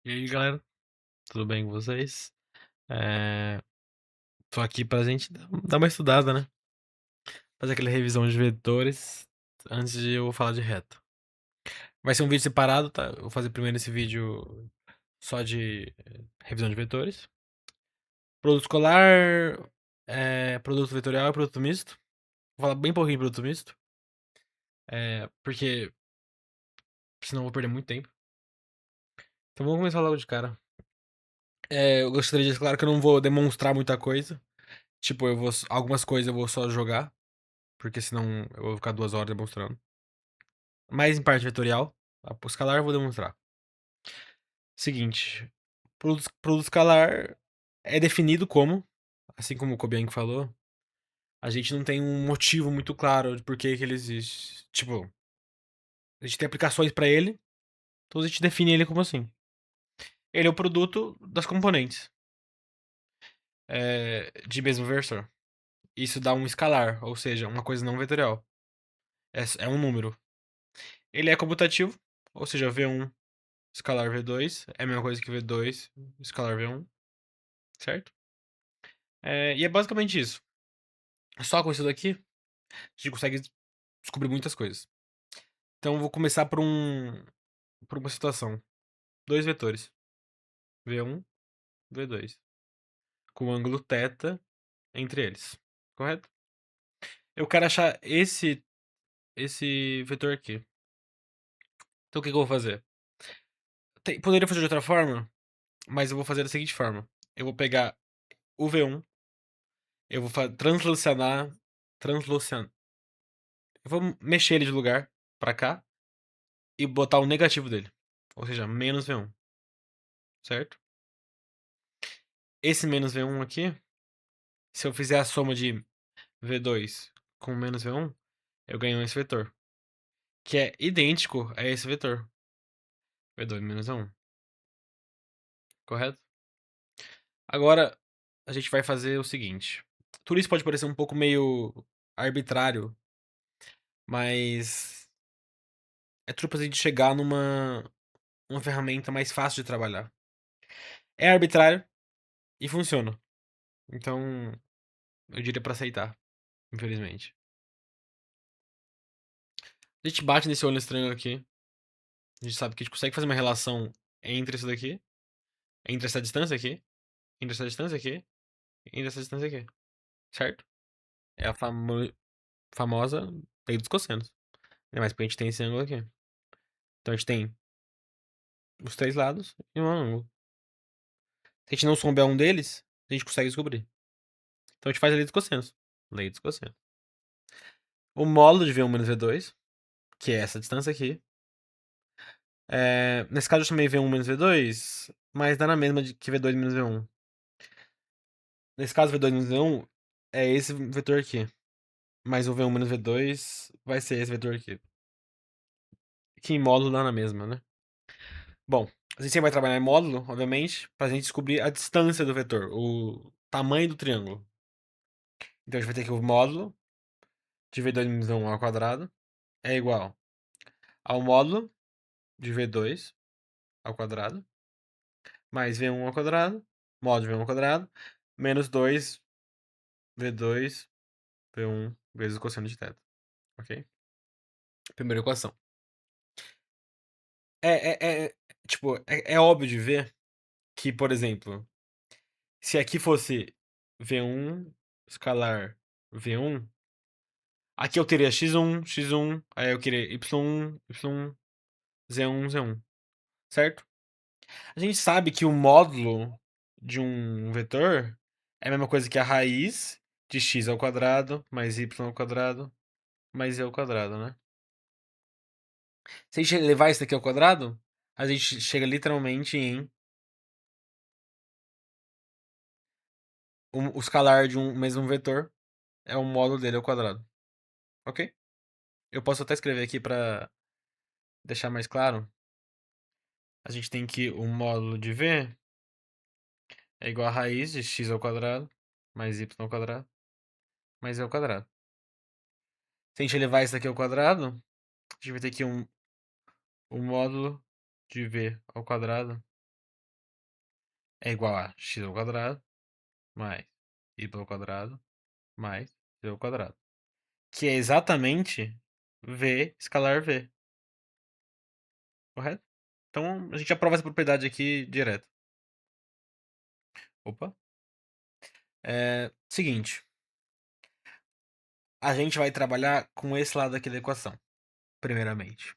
E aí, galera, tudo bem com vocês? É, Tô aqui pra gente dar uma estudada, né? Fazer aquela revisão de vetores antes de eu falar de reta. Vai ser um vídeo separado, tá? Eu vou fazer primeiro esse vídeo só de revisão de vetores. Produto escolar, produto vetorial e produto misto. Vou falar bem pouquinho de produto misto, porque senão eu vou perder muito tempo. Então vamos começar logo de cara. Eu gostaria de deixar claro que eu não vou demonstrar muita coisa. Tipo, algumas coisas eu vou só jogar, porque senão eu vou ficar 2 horas demonstrando. Mais em parte vetorial, a escalar eu vou demonstrar. Seguinte, produto escalar é definido como, assim como o Kobiank falou, a gente não tem um motivo muito claro de por que ele existe. Tipo, a gente tem aplicações pra ele, então a gente define ele como assim. Ele é o produto das componentes de mesmo versor. Isso dá um escalar, ou seja, uma coisa não vetorial. É um número. Ele é comutativo, ou seja, V1 escalar V2 é a mesma coisa que V2 escalar V1, certo? E é basicamente isso. Só com isso daqui, a gente consegue descobrir muitas coisas. Então eu vou começar por uma situação. Dois vetores. V1, V2. Com ângulo θ entre eles. Correto? Eu quero achar esse vetor aqui. Então o que eu vou fazer? Poderia fazer de outra forma, mas eu vou fazer da seguinte forma. Eu vou pegar o V1, eu vou translacionar. Translacionar. Eu vou mexer ele de lugar pra cá e botar o negativo dele. Ou seja, menos V1. Certo? Esse menos V1 aqui, se eu fizer a soma de V2 com menos V1, eu ganho esse vetor. Que é idêntico a esse vetor. V2 menos V1. Correto? Agora, a gente vai fazer o seguinte. Tudo isso pode parecer um pouco meio arbitrário, mas é tudo pra gente chegar uma ferramenta mais fácil de trabalhar. É arbitrário e funciona. Então, eu diria pra aceitar, infelizmente. A gente bate nesse olho estranho aqui. A gente sabe que a gente consegue fazer uma relação entre isso daqui, entre essa distância aqui, entre essa distância aqui, entre essa distância aqui. Certo? É a famosa lei dos cossenos. Ainda mais porque a gente tem esse ângulo aqui. Então a gente tem os três lados e um ângulo. Se a gente não souber um deles, a gente consegue descobrir. Então a gente faz a lei dos cossenos. Lei dos cossenos. O módulo de V1 menos V2, que é essa distância aqui. Nesse caso eu chamei V1 menos V2, mas dá na mesma que V2 menos V1. Nesse caso, V2 menos V1 é esse vetor aqui. Mas o V1 menos V2 vai ser esse vetor aqui. Que em módulo dá na mesma, né? Bom, a gente sempre vai trabalhar em módulo, obviamente, pra gente descobrir a distância do vetor, o tamanho do triângulo. Então a gente vai ter que o módulo de V2 menos V1 ao quadrado é igual ao módulo de V2 ao quadrado mais V1 ao quadrado, módulo de V1 ao quadrado, menos 2 V2 V1 vezes o cosseno de θ. Ok? Primeira equação. Tipo, é óbvio de ver que, por exemplo, se aqui fosse V1 escalar V1, aqui eu teria x1, aí eu queria y1, y1, z1, z1, certo? A gente sabe que o módulo de um vetor é a mesma coisa que a raiz de x ao quadrado mais y ao quadrado mais z ao quadrado, né? Se a gente levar isso daqui ao quadrado, a gente chega literalmente em o escalar de um mesmo vetor é o módulo dele ao quadrado. Ok? Eu posso até escrever aqui para deixar mais claro. A gente tem que o módulo de v é igual a raiz de x ao quadrado mais y ao quadrado mais z ao quadrado. Se a gente levar isso aqui ao quadrado, a gente vai ter que o módulo de v ao quadrado é igual a x ao quadrado mais y ao quadrado mais z ao quadrado. Que é exatamente v escalar v, correto? Então a gente aprova essa propriedade aqui direto. Opa. Seguinte. A gente vai trabalhar com esse lado aqui da equação, primeiramente.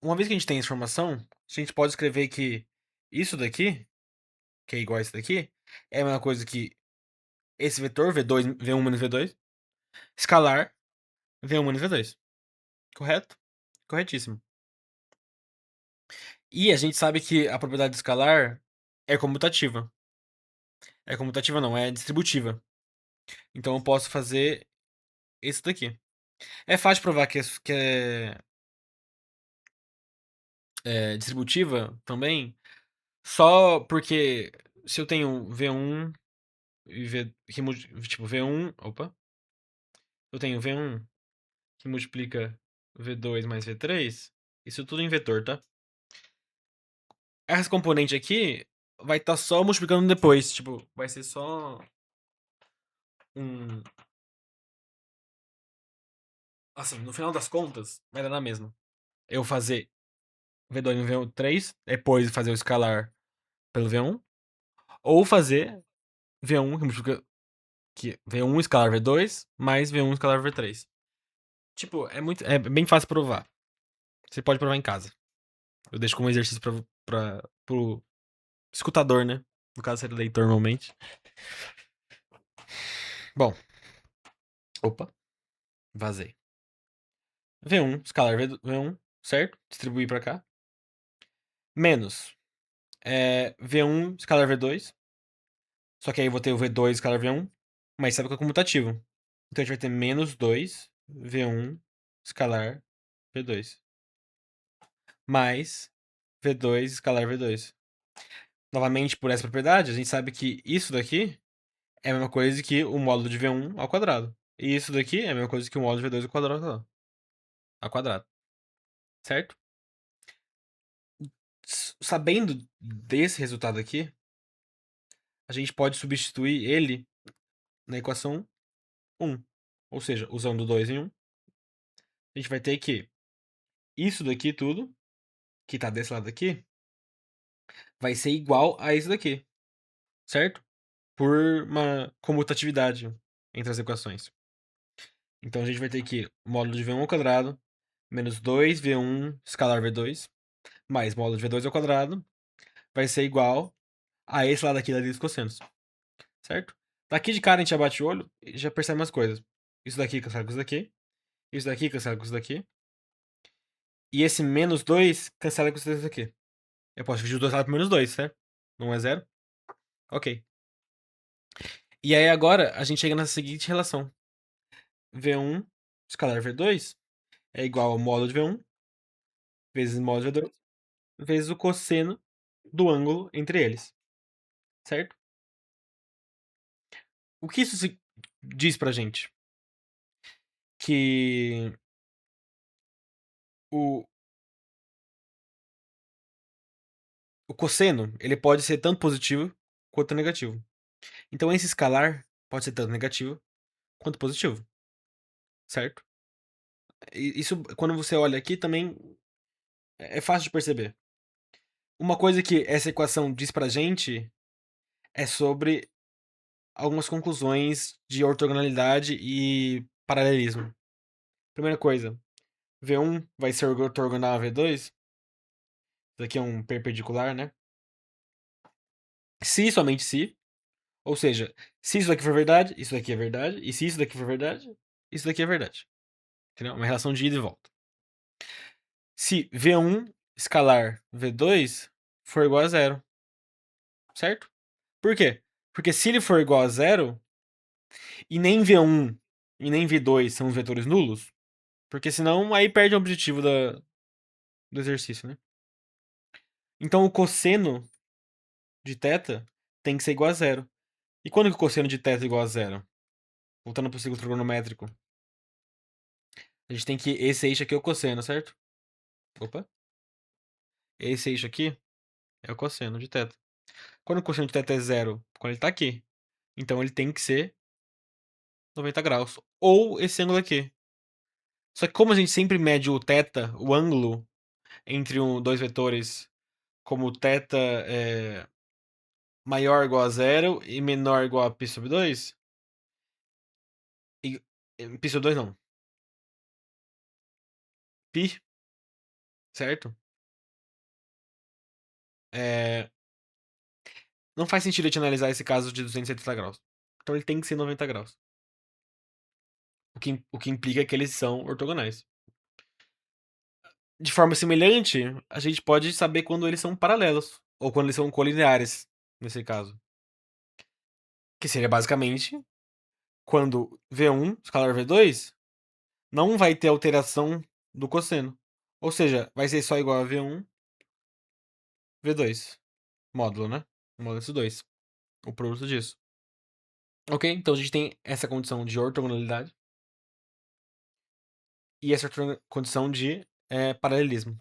Uma vez que a gente tem essa informação, a gente pode escrever que isso daqui, que é igual a isso daqui, é a mesma coisa que esse vetor, V2, V1 menos V2, escalar V1 menos V2. Correto? Corretíssimo. E a gente sabe que a propriedade escalar é comutativa. É comutativa não, é distributiva. Então eu posso fazer isso daqui. É fácil provar que é distributiva também, só porque se eu tenho V1 e V, tipo V1, opa, eu tenho V1 que multiplica V2 mais V3, isso tudo em vetor, tá? Essa componente aqui vai estar só multiplicando depois, tipo, vai ser só um... Assim, no final das contas, vai dar na mesma. Eu fazer V2 no V3, depois fazer o escalar pelo V1, ou fazer V1 que multiplica V1 escalar V2 mais V1 escalar V3. Tipo, é bem fácil provar. Você pode provar em casa. Eu deixo como exercício pro escutador, né? No caso, seria leitor normalmente. Bom. Opa. Vazei. V1, escalar V1, certo? Distribuir pra cá. Menos. V1, escalar V2. Só que aí eu vou ter o V2, escalar V1. Mas sabe que é comutativo. Então a gente vai ter menos 2, V1, escalar V2. Mais V2, escalar V2. Novamente, por essa propriedade, a gente sabe que isso daqui é a mesma coisa que o módulo de V1 ao quadrado. E isso daqui é a mesma coisa que o módulo de V2 ao quadrado. Ao quadrado. Certo? Sabendo desse resultado aqui, a gente pode substituir ele na equação 1. Ou seja, usando 2 em 1, a gente vai ter que isso daqui tudo, que tá desse lado aqui, vai ser igual a isso daqui. Certo? Por uma comutatividade entre as equações. Então a gente vai ter que módulo de V1 ao quadrado menos 2V1 escalar V2 mais módulo de V2 ao quadrado vai ser igual a esse lado aqui da lista dos cossenos. Certo? Daqui de cara a gente já bate o olho e já percebe umas coisas. Isso daqui cancela com isso daqui. Isso daqui cancela com isso daqui. E esse menos 2 cancela com isso daqui. Eu posso dividir os dois lados por menos 2, certo? Não é zero? Ok. E aí agora a gente chega na seguinte relação. V1 escalar V2 é igual ao módulo de V1 vezes módulo de V2 vezes o cosseno do ângulo entre eles. Certo? O que isso diz pra gente? Que o, o cosseno ele pode ser tanto positivo quanto negativo. Então esse escalar pode ser tanto negativo quanto positivo. Certo? E isso, quando você olha aqui, também é fácil de perceber. Uma coisa que essa equação diz pra gente é sobre algumas conclusões de ortogonalidade e paralelismo. Primeira coisa, V1 vai ser ortogonal a V2. Isso aqui é um perpendicular, né? Se somente se. Ou seja, se isso daqui for verdade, isso daqui é verdade. E se isso daqui for verdade, isso daqui é verdade. Entendeu? Uma relação de ida e volta. Se V1 escalar V2 for igual a zero. Certo? Por quê? Porque se ele for igual a zero, e nem V1 e nem V2 são os vetores nulos, porque senão aí perde o objetivo do exercício, né? Então o cosseno de θ tem que ser igual a zero. E quando que o cosseno de θ é igual a zero? Voltando para o ciclo trigonométrico. A gente tem que... Esse eixo aqui é o cosseno, certo? Opa. Esse eixo aqui é o cosseno de θ. Quando o cosseno de θ é zero, quando ele tá aqui, então ele tem que ser 90 graus. Ou esse ângulo aqui. Só que como a gente sempre mede o θ, o ângulo entre dois vetores, como θ é maior ou igual a zero e menor ou igual a π sobre 2, π sobre 2 não, π, certo? Não faz sentido a gente analisar esse caso de 270 graus. Então ele tem que ser 90 graus. O que implica que eles são ortogonais. De forma semelhante, a gente pode saber quando eles são paralelos. Ou quando eles são colineares, nesse caso. Que seria basicamente quando V1 escalar V2 não vai ter alteração do cosseno. Ou seja, vai ser só igual a V1, V2. Módulo, né? O módulo desses dois. O produto disso. Ok? Então a gente tem essa condição de ortogonalidade. E essa condição de paralelismo.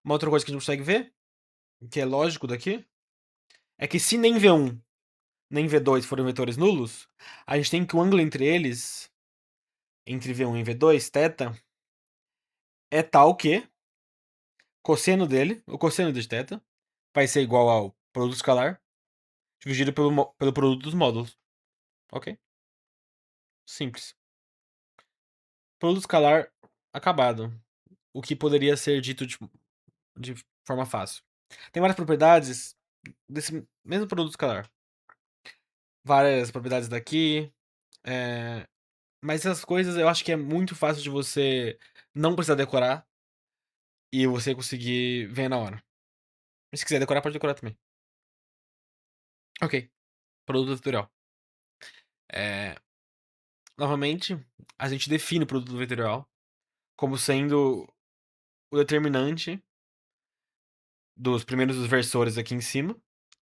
Uma outra coisa que a gente consegue ver, que é lógico daqui, é que se nem V1 nem V2 forem vetores nulos, a gente tem que o ângulo entre eles, entre V1 e V2, θ, é tal que cosseno dele, o cosseno de θ, vai ser igual ao produto escalar dividido pelo produto dos módulos. Ok? Simples. Produto escalar acabado. O que poderia ser dito de forma fácil. Tem várias propriedades desse mesmo produto escalar. Várias propriedades daqui. Mas essas coisas eu acho que é muito fácil de você não precisar decorar e você conseguir ver na hora. Mas se quiser decorar, pode decorar também. Ok. Produto vetorial. Novamente, a gente define o produto vetorial como sendo o determinante dos primeiros versores aqui em cima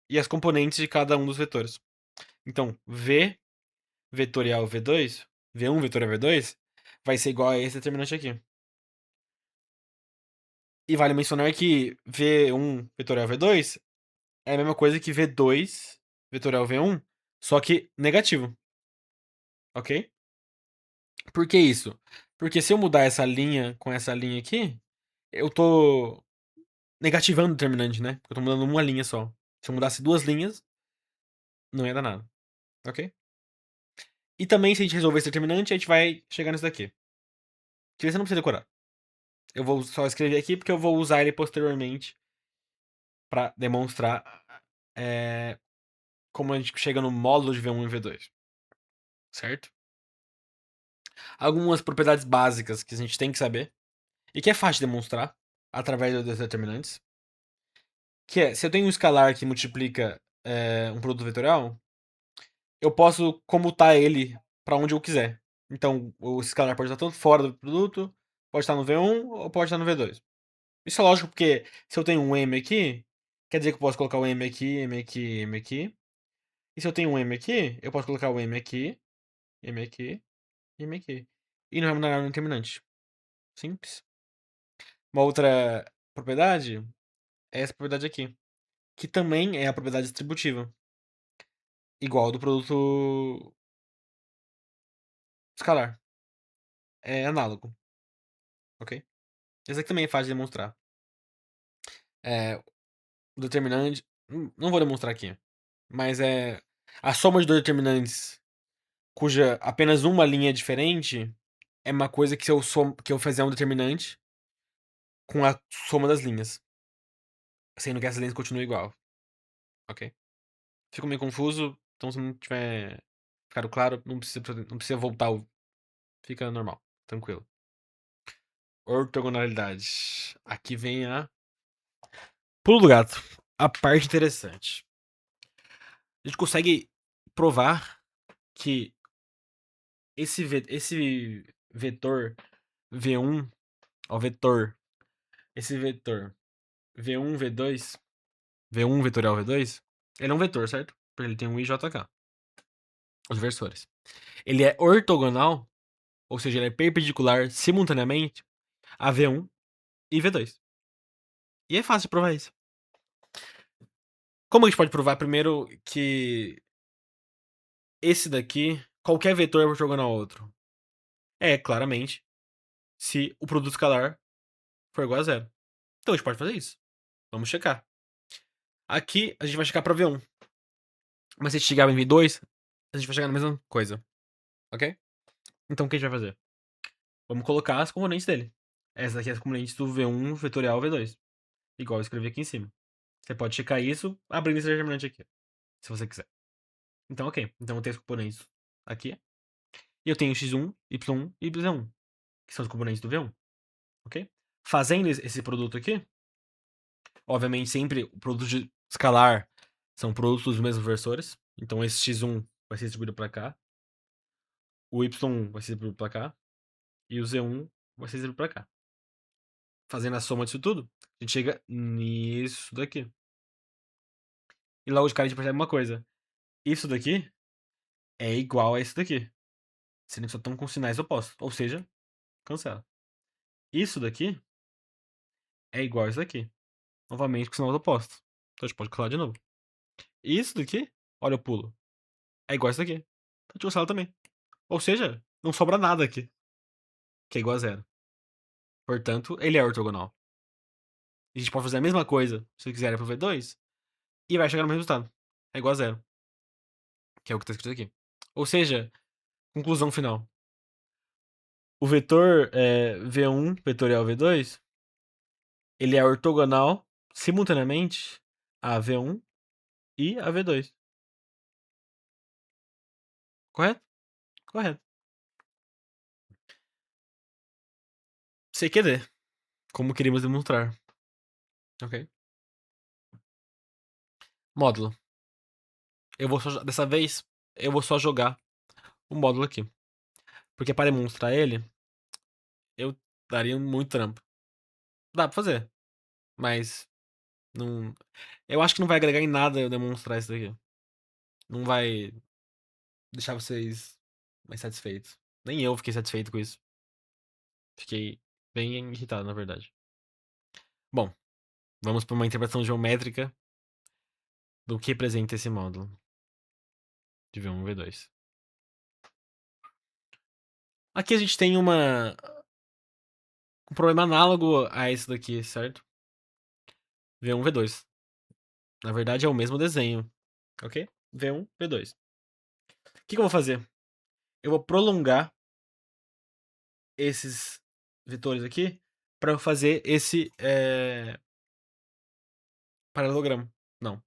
e as componentes de cada um dos vetores. Então, V vetorial V2, V1 vetorial V2, vai ser igual a esse determinante aqui. E vale mencionar que V1 vetorial V2 é a mesma coisa que V2 vetorial V1, só que negativo. Ok? Por que isso? Porque se eu mudar essa linha com essa linha aqui, eu tô negativando o determinante, né? Porque eu tô mudando uma linha só. Se eu mudasse duas linhas, não ia dar nada. Ok? E também, se a gente resolver esse determinante, a gente vai chegar nisso daqui. Que você não precisa decorar. Eu vou só escrever aqui porque eu vou usar ele posteriormente pra demonstrar como a gente chega no módulo de V1 e V2. Certo? Algumas propriedades básicas que a gente tem que saber e que é fácil de demonstrar através dos determinantes. Que é, se eu tenho um escalar que multiplica um produto vetorial, eu posso comutar ele para onde eu quiser. Então, o escalar pode estar tanto fora do produto, pode estar no V1 ou pode estar no V2. Isso é lógico porque se eu tenho um M aqui, quer dizer que eu posso colocar o M aqui, M aqui, M aqui. E se eu tenho um M aqui, eu posso colocar o M aqui, M aqui, M aqui. E não vai mudar nada no determinante. Simples. Uma outra propriedade é essa propriedade aqui, que também é a propriedade distributiva, igual ao do produto escalar. É análogo, ok? Esse aqui também é fácil de demonstrar. O determinante. Não vou demonstrar aqui. Mas é. A soma de dois determinantes cuja apenas uma linha é diferente é uma coisa que se eu, que eu fizer um determinante com a soma das linhas. Sendo que essas linhas continuam igual. Ok? Ficou meio confuso, então se não tiver ficado claro, não precisa voltar. Fica normal, tranquilo. Ortogonalidade. Aqui vem a. Pulo do gato. A parte interessante. A gente consegue provar que esse vetor V1, ó, vetor, esse vetor V1, V2, V1 vetorial V2, ele é um vetor, certo? Porque ele tem um I e JK, os versores. Ele é ortogonal, ou seja, ele é perpendicular simultaneamente a V1 e V2. E é fácil de provar isso. Como a gente pode provar primeiro que esse daqui, qualquer vetor é ortogonal ao outro? É, claramente, se o produto escalar for igual a zero. Então a gente pode fazer isso. Vamos checar. Aqui a gente vai checar pra V1. Mas se a gente chegar em V2, a gente vai chegar na mesma coisa. Ok? Então o que a gente vai fazer? Vamos colocar as componentes dele. Essa daqui é as componentes do V1 vetorial V2. Igual eu escrevi aqui em cima. Você pode checar isso abrindo esse determinante aqui. Se você quiser. Então, ok. Então eu tenho as componentes aqui. E eu tenho x1, y1 e y1. Que são os componentes do V1. Ok? Fazendo esse produto aqui. Obviamente, sempre o produto de escalar são produtos dos mesmos versores. Então esse x1 vai ser distribuído para cá. O y1 vai ser distribuído para cá. E o z1 vai ser distribuído para cá. Fazendo a soma disso tudo, a gente chega nisso daqui. E logo de cara a gente percebe uma coisa. Isso daqui é igual a isso daqui. Sendo que só estão com sinais opostos. Ou seja, cancela. Isso daqui é igual a isso daqui. Novamente com sinais opostos. Então a gente pode cancelar de novo. Isso daqui, olha o pulo. É igual a isso daqui. Então a gente cancela também. Ou seja, não sobra nada aqui. Que é igual a zero. Portanto, ele é ortogonal. E a gente pode fazer a mesma coisa, se quiser, pro V2. E vai chegar no mesmo resultado. É igual a zero. Que é o que está escrito aqui. Ou seja, conclusão final. O vetor V1 vetorial V2, ele é ortogonal simultaneamente a V1 e a V2. Correto? Correto. CQD. Como queríamos demonstrar. Ok? Módulo. Dessa vez, eu vou só jogar o módulo aqui. Porque para demonstrar ele, eu daria muito trampo. Dá pra fazer. Mas não. Eu acho que não vai agregar em nada eu demonstrar isso daqui. Não vai deixar vocês mais satisfeitos. Nem eu fiquei satisfeito com isso. Fiquei bem irritado, na verdade. Bom, vamos para uma interpretação geométrica do que representa esse módulo de V1 e V2. Aqui a gente tem um problema análogo a esse daqui, certo? V1, V2. Na verdade é o mesmo desenho, ok? V1, V2. O que eu vou fazer? Eu vou prolongar esses vetores aqui para fazer esse paralelogramo. Não.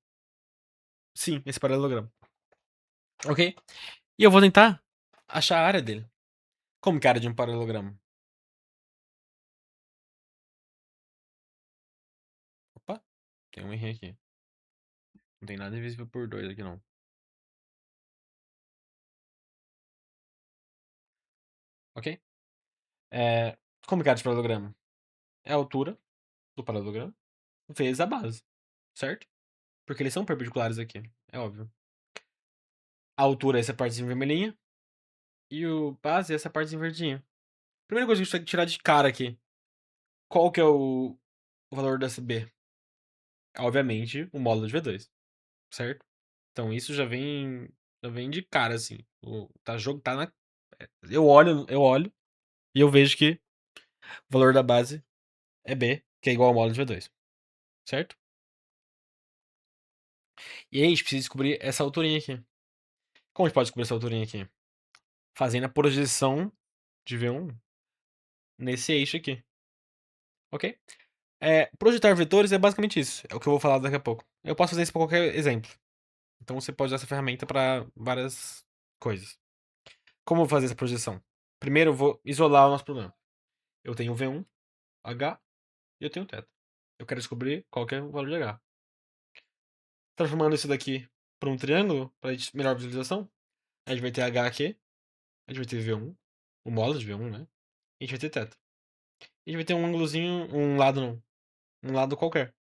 Sim, esse paralelogramo. Ok? E eu vou tentar achar a área dele. Como que é a área de um paralelogramo? Opa, tem um erro aqui. Não tem nada divisível por 2 aqui, não. Ok? Como que é a área de paralelogramo? É a altura do paralelogramo vezes a base. Certo? Porque eles são perpendiculares aqui. É óbvio. A altura é essa partezinha vermelhinha. E o base é essa partezinha verdinha. Primeira coisa que a gente tem que tirar de cara aqui. Qual que é o valor dessa B? Obviamente, o módulo de V2. Certo? Então isso já vem de cara, assim. Tá na. Eu olho e eu vejo que o valor da base é B, que é igual ao módulo de V2. Certo? E aí a gente precisa descobrir essa alturinha aqui. Como a gente pode descobrir essa alturinha aqui? Fazendo a projeção de V1 nesse eixo aqui. Ok? Projetar vetores é basicamente isso. É o que eu vou falar daqui a pouco. Eu posso fazer isso para qualquer exemplo. Então você pode usar essa ferramenta para várias coisas. Como eu vou fazer essa projeção? Primeiro eu vou isolar o nosso problema. Eu tenho V1, H e eu tenho θ. Eu quero descobrir qual que é o valor de H. Transformando isso daqui para um triângulo, para melhor visualização, a gente vai ter H aqui, a gente vai ter V1, o módulo de V1, né? E a gente vai ter θ. E a gente vai ter um ângulozinho, um lado não, um lado qualquer,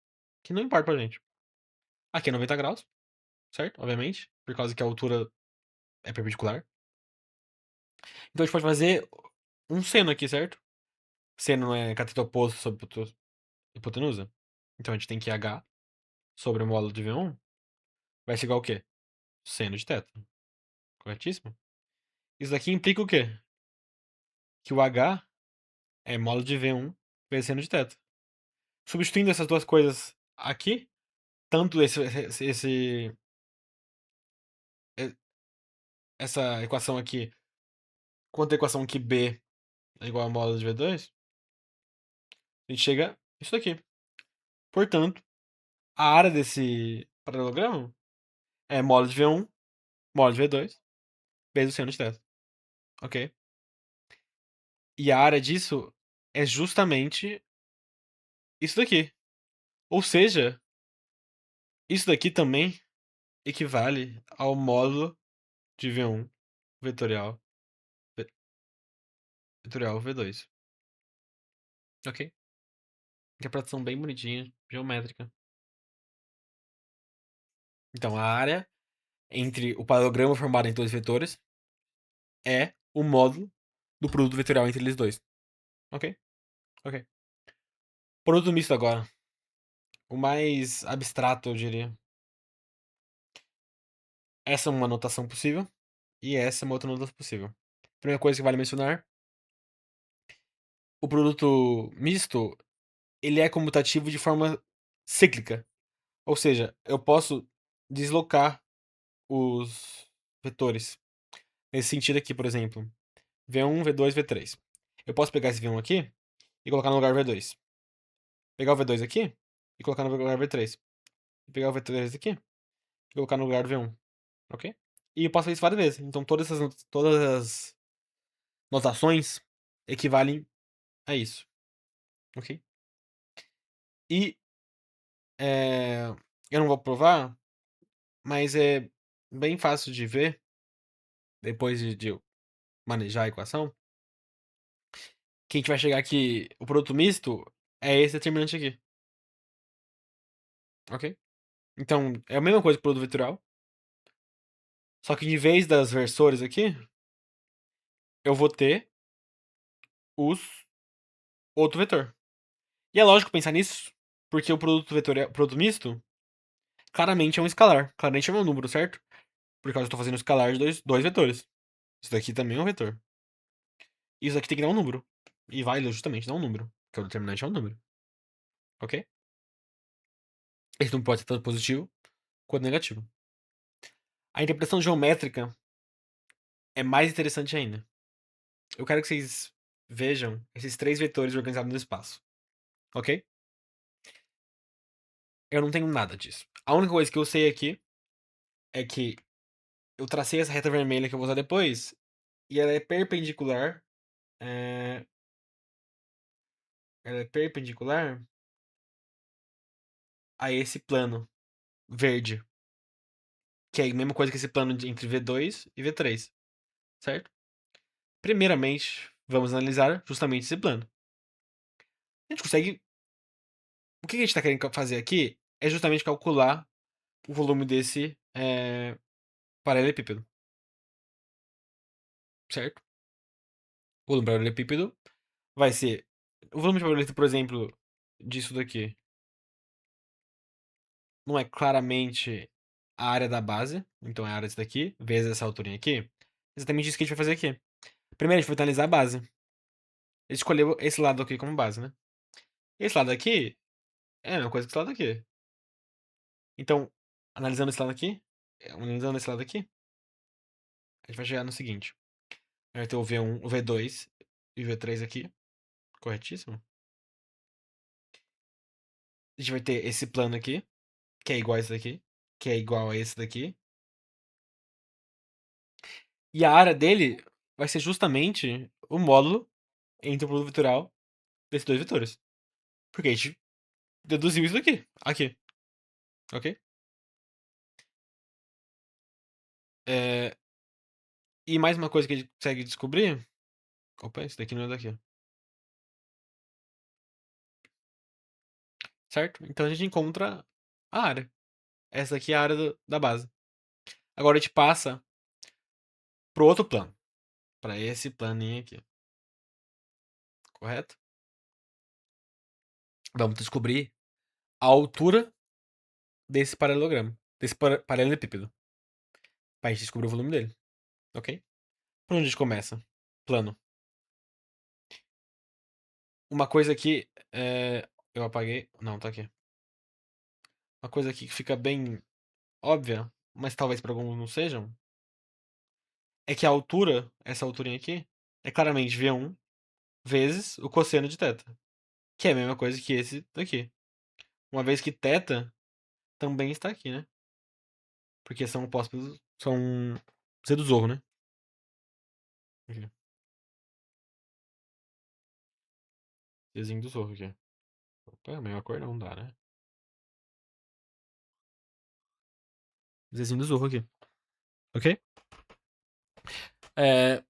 que não importa pra gente. Aqui é 90 graus, certo? Obviamente, por causa que a altura é perpendicular. Então a gente pode fazer um seno aqui, certo? Seno é cateto oposto sobre hipotenusa. Então a gente tem que H sobre o módulo de V1 vai ser igual ao quê? Seno de θ. Corretíssimo? Isso daqui implica o quê? Que o H é módulo de V1 vezes seno de θ. Substituindo essas duas coisas aqui, tanto essa equação aqui quanto a equação aqui B é igual a módulo de V2, a gente chega a isso daqui. Portanto, a área desse paralelogramo é módulo de V1, módulo de V2, vezes o seno de θ. Ok? E a área disso é justamente isso daqui. Ou seja, isso daqui também equivale ao módulo de V1 vetorial, vetorial V2. Ok? Interpretação bem bonitinha, geométrica. Então, a área entre o paralelogramo formado em dois vetores é o módulo do produto vetorial entre eles dois. Ok? Ok. Produto misto agora. O mais abstrato, eu diria. Essa é uma notação possível. E essa é uma outra notação possível. Primeira coisa que vale mencionar. O produto misto, ele é comutativo de forma cíclica. Ou seja, eu posso deslocar os vetores. Nesse sentido aqui, por exemplo. V1, V2, V3. Eu posso pegar esse V1 aqui e colocar no lugar V2. Pegar o V2 aqui e colocar no lugar V3. Pegar o V3 aqui e colocar no lugar do V1. Ok? E eu posso fazer isso várias vezes. Então todas as notações equivalem a isso. Ok? E eu não vou provar, mas é bem fácil de ver depois de manejar a equação que a gente vai chegar que o produto misto é esse determinante aqui. Ok? Então, é a mesma coisa que o produto vetorial. Só que em vez das versores aqui, eu vou ter os outro vetor. E é lógico pensar nisso, porque o produto vetorial, produto misto, claramente é um escalar. Claramente é um número, certo? Por causa que eu tô fazendo escalar de dois vetores. Isso daqui também é um vetor. Isso aqui tem que dar um número. E vai justamente dar um número. Porque o determinante é um número. Ok? Esse número pode ser tanto positivo quanto negativo. A interpretação geométrica é mais interessante ainda. Eu quero que vocês vejam esses três vetores organizados no espaço. Ok? Eu não tenho nada disso. A única coisa que eu sei aqui é que eu tracei essa reta vermelha que eu vou usar depois e ela é perpendicular. é, Ela é perpendicular a esse plano verde. Que é a mesma coisa que esse plano entre V2 e V3. Certo? Primeiramente, vamos analisar justamente esse plano. A gente consegue. O que a gente está querendo fazer aqui é justamente calcular o volume desse paralelepípedo. Certo? O volume do paralelepípedo vai ser. O volume de paralelepípedo, por exemplo, disso daqui não é claramente a área da base, então é a área disso daqui, vezes essa alturinha aqui. Exatamente isso que a gente vai fazer aqui. Primeiro a gente vai analisar a base. A gente escolheu esse lado aqui como base, né? Esse lado aqui é a mesma coisa que esse lado aqui. Então, analisando esse lado aqui, a gente vai chegar no seguinte. A gente vai ter o V1, o V2 e o V3 aqui. Corretíssimo? A gente vai ter esse plano aqui, que é igual a esse daqui, que é igual a esse daqui. E a área dele vai ser justamente o módulo entre o produto vetorial desses dois vetores. Porque a gente deduziu isso daqui. Aqui. Ok? É, E mais uma coisa que a gente consegue descobrir. Opa, esse daqui não é daqui. Certo? Então a gente encontra a área. Essa aqui é a área da base. Agora a gente passa pro outro plano. Para esse planinho aqui. Correto? Vamos descobrir a altura desse paralelogramo. desse paralelepípedo. Pra gente descobrir o volume dele, ok? Por onde a gente começa? Plano. Uma coisa aqui, eu apaguei. Não, tá aqui. Uma coisa aqui que fica bem óbvia, mas talvez para alguns não sejam, é que a altura, essa alturinha aqui, é claramente V1 vezes o cosseno de θ, que é a mesma coisa que esse daqui. Uma vez que θ também está aqui, né? Porque são opostos, são Z do Zorro, né? Aqui. Zzinho do Zorro aqui. Opa, é a mesma cor não dá, né? Zzinho do Zorro aqui. Ok?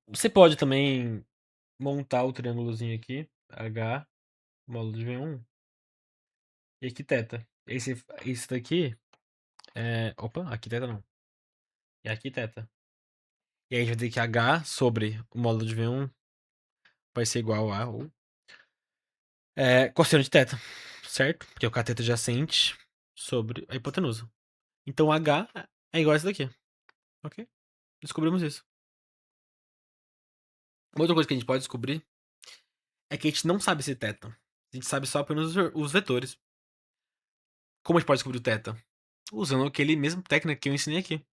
Você pode também montar o triângulozinho aqui, H, módulo de V1, e aqui θ. Esse daqui Opa, aqui θ não. E aqui θ. E aí a gente vai ter que H sobre o módulo de V1 vai ser igual a cosseno de θ, certo? Porque é o cateto adjacente sobre a hipotenusa. Então H é igual a isso daqui, ok? Descobrimos isso. Uma outra coisa que a gente pode descobrir é que a gente não sabe esse θ. A gente sabe só apenas os vetores. Como a gente pode descobrir o θ? Usando aquele mesmo técnica que eu ensinei aqui.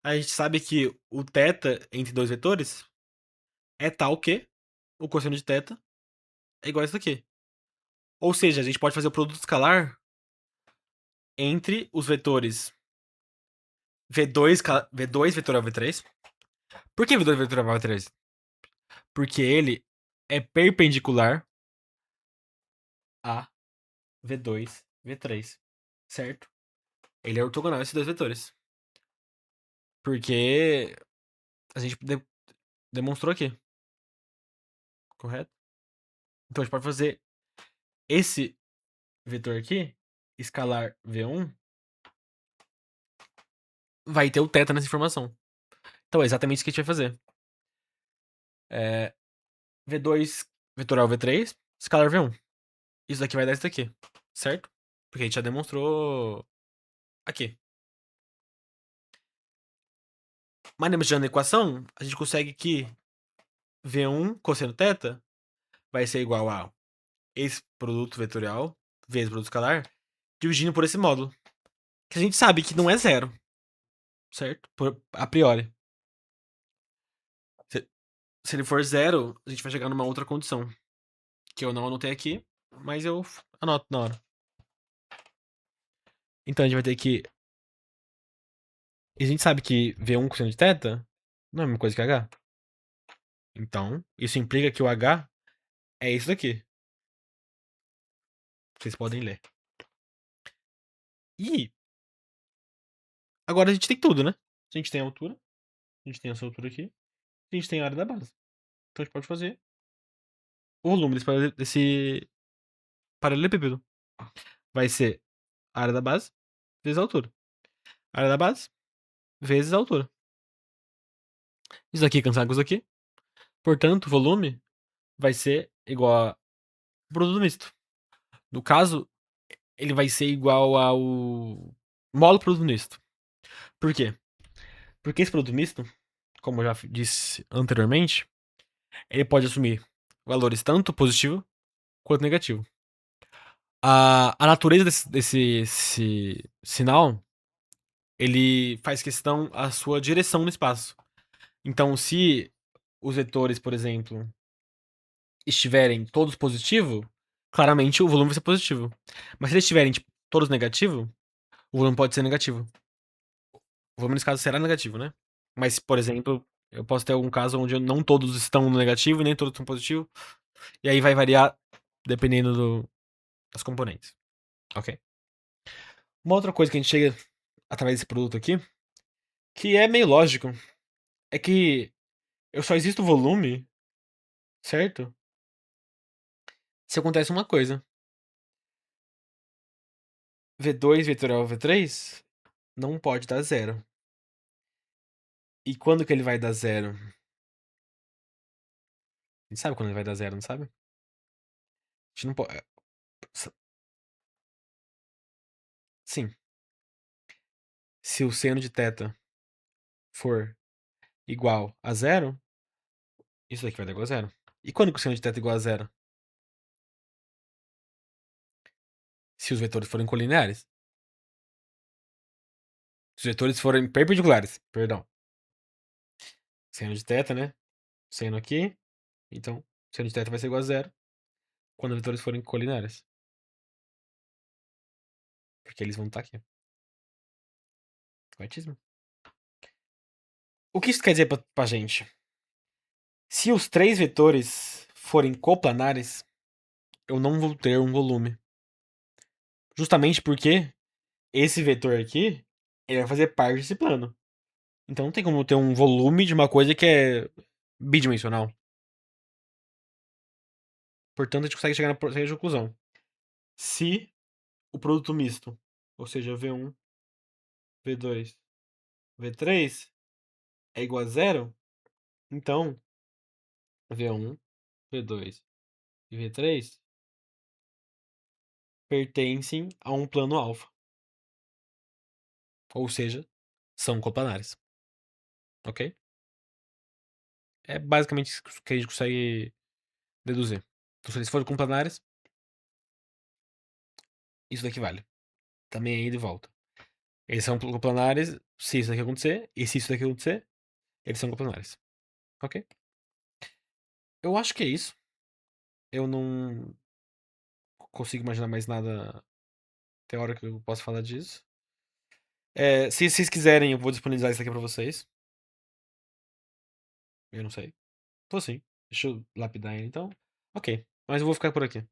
A gente sabe que o θ entre dois vetores é tal que o cosseno de θ é igual a isso daqui. Ou seja, a gente pode fazer o produto escalar entre os vetores V2, V2 vetorial V3. Por que V2 vetorial V3? Porque ele é perpendicular a V2, V3, certo? Ele é ortogonal a esses dois vetores. Porque a gente demonstrou aqui, correto? Então a gente pode fazer esse vetor aqui, escalar V1, vai ter o θ nessa informação. Então é exatamente isso que a gente vai fazer. V2 vetorial V3, escalar V1. Isso daqui vai dar isso daqui, certo? Porque a gente já demonstrou aqui. Manejando a equação, a gente consegue que V1 cosseno θ vai ser igual a esse produto vetorial vezes produto escalar, dividindo por esse módulo. Que a gente sabe que não é zero, certo? A priori. Se ele for zero, a gente vai chegar numa outra condição. Que eu não anotei aqui, mas eu anoto na hora. Então a gente vai ter que. E a gente sabe que V1 cosseno de θ não é a mesma coisa que H. Então, isso implica que o H é isso daqui. Vocês podem ler. E agora a gente tem tudo, né? A gente tem a altura, a gente tem essa altura aqui, a gente tem a área da base. Então a gente pode fazer o volume desse paralelepípedo. Vai ser a área da base vezes a altura. A área da base vezes a altura. Isso aqui cancela com isso aqui. Portanto, o volume vai ser igual a produto misto. No caso, ele vai ser igual ao módulo produto misto. Por quê? Porque esse produto misto, como eu já disse anteriormente, ele pode assumir valores tanto positivo quanto negativo. A natureza desse sinal, ele faz questão a sua direção no espaço. Então, se os vetores, por exemplo, estiverem todos positivos, claramente o volume vai ser positivo. Mas se eles estiverem tipo, todos negativos, o volume pode ser negativo. O volume nesse caso será negativo, né? Mas, por exemplo, eu posso ter algum caso onde não todos estão no negativo e nem todos estão positivo. E aí vai variar dependendo das componentes. Ok? Uma outra coisa que a gente chega através desse produto aqui, que é meio lógico, é que eu só existo volume, certo? Se acontece uma coisa. V2 vetorial V3 não pode dar zero. E quando que ele vai dar zero? A gente sabe quando ele vai dar zero, não sabe? A gente não pode. Sim. Se o seno de θ for igual a zero, isso daqui vai dar igual a zero. E quando que o seno de θ é igual a zero? Se os vetores forem colineares. Se os vetores forem perpendiculares, perdão. Seno de θ, né? Seno aqui. Então, seno de θ vai ser igual a zero quando os vetores forem colineares. Porque eles vão estar aqui. Corretíssimo. O que isso quer dizer pra gente? Se os três vetores forem coplanares, eu não vou ter um volume. Justamente porque esse vetor aqui, ele vai fazer parte desse plano. Então não tem como ter um volume de uma coisa que é bidimensional. Portanto, a gente consegue chegar na seguinte conclusão. Se o produto misto, ou seja, V1, V2, V3, é igual a zero, então V1, V2 e V3 pertencem a um plano alfa. Ou seja, são coplanares. Ok? É basicamente isso que a gente consegue deduzir. Então, se eles forem coplanares, isso daqui vale. Também é ida e volta. Eles são coplanares se isso daqui acontecer, e se isso daqui acontecer, eles são coplanares. Ok? Eu acho que é isso. Eu não consigo imaginar mais nada teórico que eu possa falar disso. Se vocês quiserem, eu vou disponibilizar isso aqui pra vocês. Eu não sei. Tô sim. Deixa eu lapidar ele então. Ok. Mas eu vou ficar por aqui.